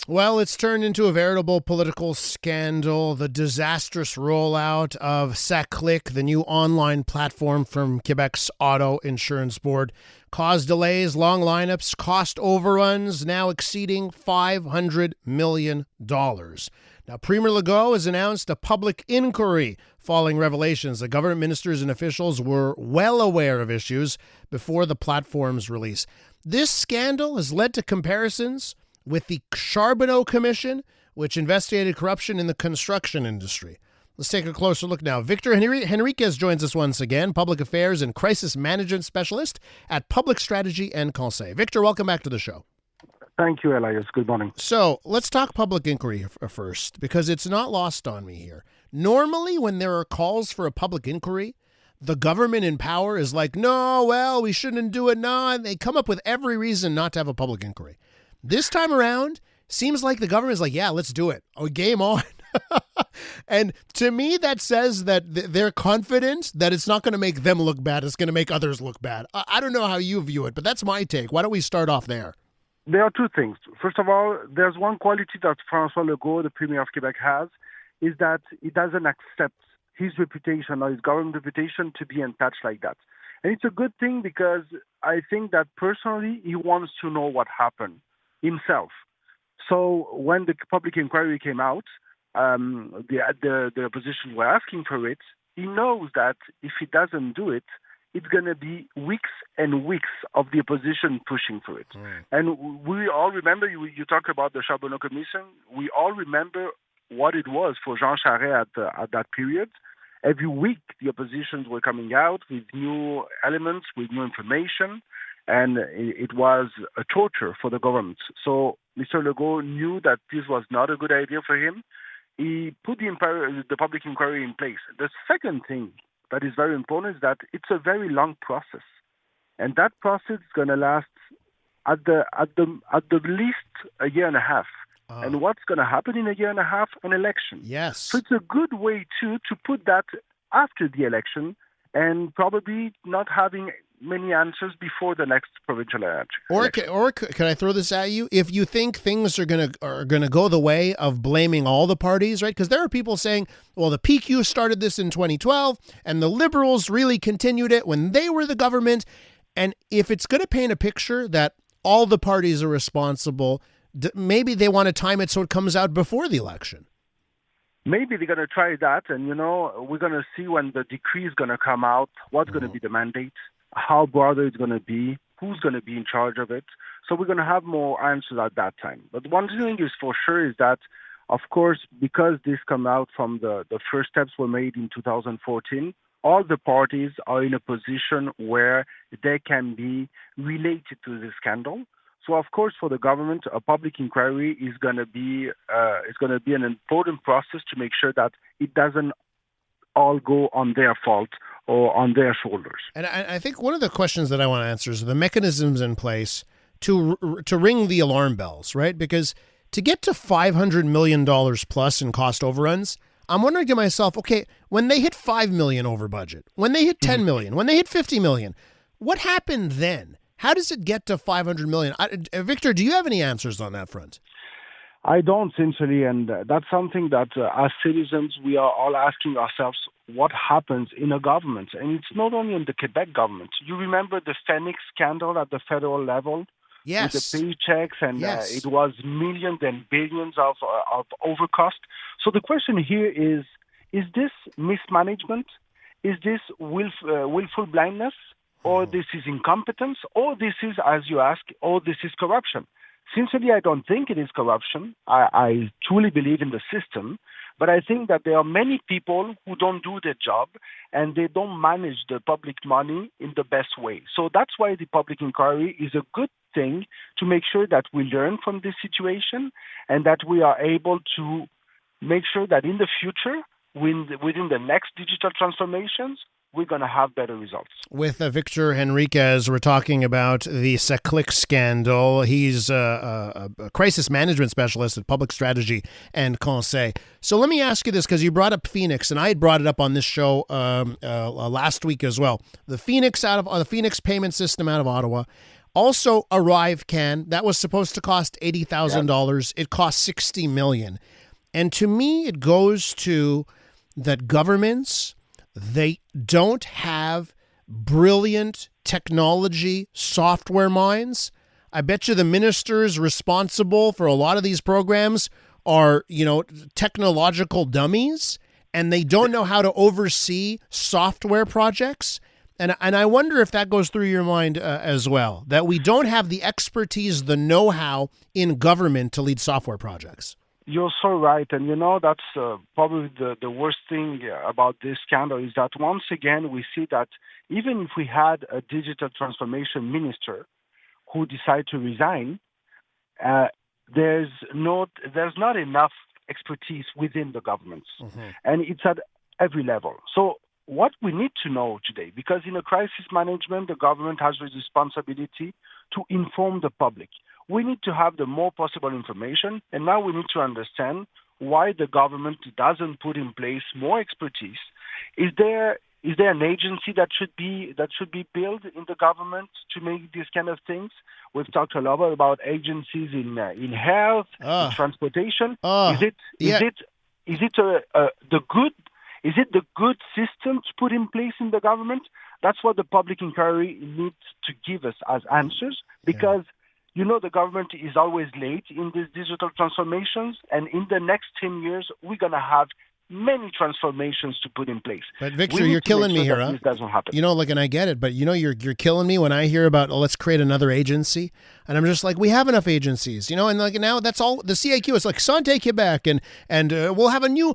Well, it's turned into a veritable political scandal. The disastrous rollout of SAAQclic, the new online platform from Quebec's Auto Insurance Board, caused delays, long lineups, cost overruns, now exceeding $500 million. Now, Premier Legault has announced a public inquiry following revelations that government ministers and officials were well aware of issues before the platform's release. This scandal has led to comparisons with the Charbonneau Commission, which investigated corruption in the construction industry. Let's take a closer look now. Victor Henriquez joins us once again, Public Affairs and Crisis Management Specialist at Public Strategy and Conseils. Victor, welcome back to the show. Thank you, Elias. Good morning. So let's talk public inquiry first, because it's not lost on me here. Normally, when there are calls for a public inquiry, the government in power is like, no, well, we shouldn't do it. No, and they come up with every reason not to have a public inquiry. This time around, seems like the government is like, yeah, let's do it. Oh, game on. And to me, that says that they're confident that it's not going to make them look bad. It's going to make others look bad. I don't know how you view it, but that's my take. Why don't we start off there? There are two things. First of all, there's one quality that François Legault, the Premier of Quebec, has, is that he doesn't accept his reputation or his government reputation to be untouched like that. And it's a good thing because I think that personally he wants to know what happened himself. So when the public inquiry came out, the opposition were asking for it. He knows that if he doesn't do it, it's going to be weeks and weeks of the opposition pushing for it. Right. And we all remember, you talk about the Charbonneau Commission, we all remember what it was for Jean Charest at that period. Every week, the oppositions were coming out with new elements, with new information, and it was a torture for the government. So Mr. Legault knew that this was not a good idea for him. He put the public inquiry in place. The second thing that is very important is that it's a very long process, and that process is going to last at the least a year and a half. And what's going to happen in a year and a half? An election. Yes. So it's a good way to put that after the election and probably not having many answers before the next provincial election. Or can I throw this at you? If you think things are gonna go the way of blaming all the parties, right? Because there are people saying, well, the PQ started this in 2012, and the Liberals really continued it when they were the government. And if it's going to paint a picture that all the parties are responsible, maybe they want to time it so it comes out before the election. Maybe they're going to try that, and we're going to see when the decree is going to come out, what's going to be the mandate, how broad it's going to be, who's going to be in charge of it. So we're going to have more answers at that time. But one thing is for sure is that, of course, because this come out from the first steps were made in 2014, all the parties are in a position where they can be related to this scandal. So, of course, for the government, a public inquiry is going to be an important process to make sure that it doesn't all go on their fault or on their shoulders. And I think one of the questions that I want to answer is the mechanisms in place to ring the alarm bells, right? Because to get to $500 million plus in cost overruns, I'm wondering to myself, okay, when they hit $5 million over budget, when they hit $10 million, when they hit $50 million, what happened then? How does it get to $500 million? Victor, do you have any answers on that front? I don't, sincerely, and that's something that as citizens we are all asking ourselves, what happens in a government? And it's not only in the Quebec government. You remember the Phoenix scandal at the federal level? Yes. With the paychecks, and yes. It was millions and billions of overcost. So the question here is this mismanagement? Is this willful blindness? Or this is incompetence? Or this is, as you ask, or this is corruption? Sincerely, I don't think it is corruption. I truly believe in the system. But I think that there are many people who don't do their job and they don't manage the public money in the best way. So that's why the public inquiry is a good thing to make sure that we learn from this situation and that we are able to make sure that in the future, within the next digital transformations, we're going to have better results. With Victor Henriquez, we're talking about the SAAQclic scandal. He's a crisis management specialist at Public Strategy and Conseils. So let me ask you this, because you brought up Phoenix, and I had brought it up on this show last week as well. The Phoenix payment system out of Ottawa. Also, Arrive Can, that was supposed to cost $80,000. It cost $60 million. And to me, it goes to that governments, they don't have brilliant technology software minds. I bet you the ministers responsible for a lot of these programs are, technological dummies, and they don't know how to oversee software projects. And I wonder if that goes through your mind as well, that we don't have the expertise, the know-how in government to lead software projects. You're so right. And, that's probably the worst thing about this scandal is that once again, we see that even if we had a digital transformation minister who decided to resign, there's not enough expertise within the governments. Mm-hmm. And it's at every level. So what we need to know today, because in a crisis management, the government has a responsibility to inform the public. We need to have the more possible information, and now we need to understand why the government doesn't put in place more expertise. Is there an agency that should be built in the government to make these kind of things? We've talked a lot about agencies in health, in transportation. Is it the good system to put in place in the government? That's what the public inquiry needs to give us as answers, because the government is always late in these digital transformations, and in the next 10 years, we're going to have many transformations to put in place. But Victor, you're killing me here, huh? This doesn't happen. And I get it, but you're killing me when I hear about, let's create another agency. And I'm just like, we have enough agencies, and now that's all the SAAQ is like Santé Québec and we'll have a new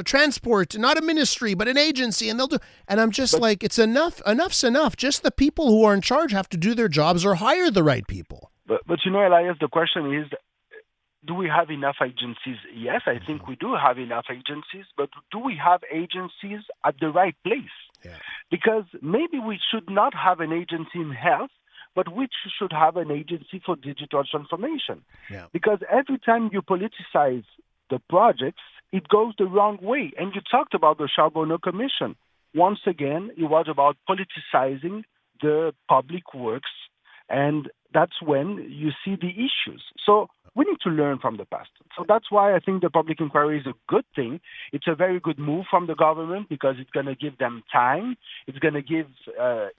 transport, not a ministry, but an agency, and they'll do. And I'm just like, it's enough. Enough's enough. Just the people who are in charge have to do their jobs or hire the right people. But Elias, the question is, do we have enough agencies? Yes, I think we do have enough agencies, but do we have agencies at the right place? Yeah. Because maybe we should not have an agency in health, but we should have an agency for digital transformation. Yeah. Because every time you politicize the projects, it goes the wrong way. And you talked about the Charbonneau Commission. Once again, it was about politicizing the public works, and that's when you see the issues. So we need to learn from the past. So that's why I think the public inquiry is a good thing. It's a very good move from the government because it's going to give them time. It's going to give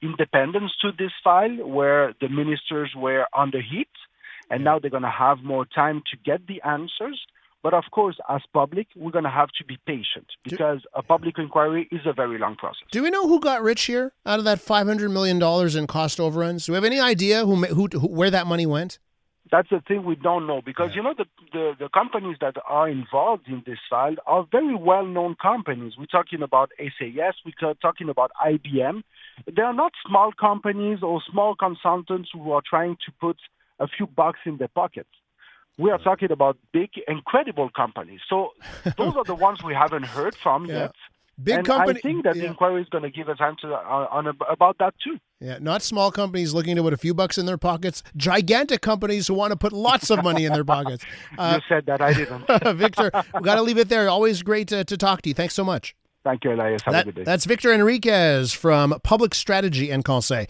independence to this file where the ministers were under heat, and now they're going to have more time to get the answers. But of course, as public, we're going to have to be patient because a public inquiry is a very long process. Do we know who got rich here out of that $500 million in cost overruns? Do we have any idea where that money went? That's the thing we don't know because, the companies that are involved in this file are very well-known companies. We're talking about SAS, we're talking about IBM. They are not small companies or small consultants who are trying to put a few bucks in their pockets. We are talking about big, incredible companies. So those are the ones we haven't heard from yet. Big company. I think that the inquiry is going to give us answers about that too. Yeah, not small companies looking to put a few bucks in their pockets. Gigantic companies who want to put lots of money in their pockets. You said that, I didn't. Victor, we got to leave it there. Always great to talk to you. Thanks so much. Thank you, Elias. Have a good day. That's Victor Henriquez from Public Strategy and Conseils.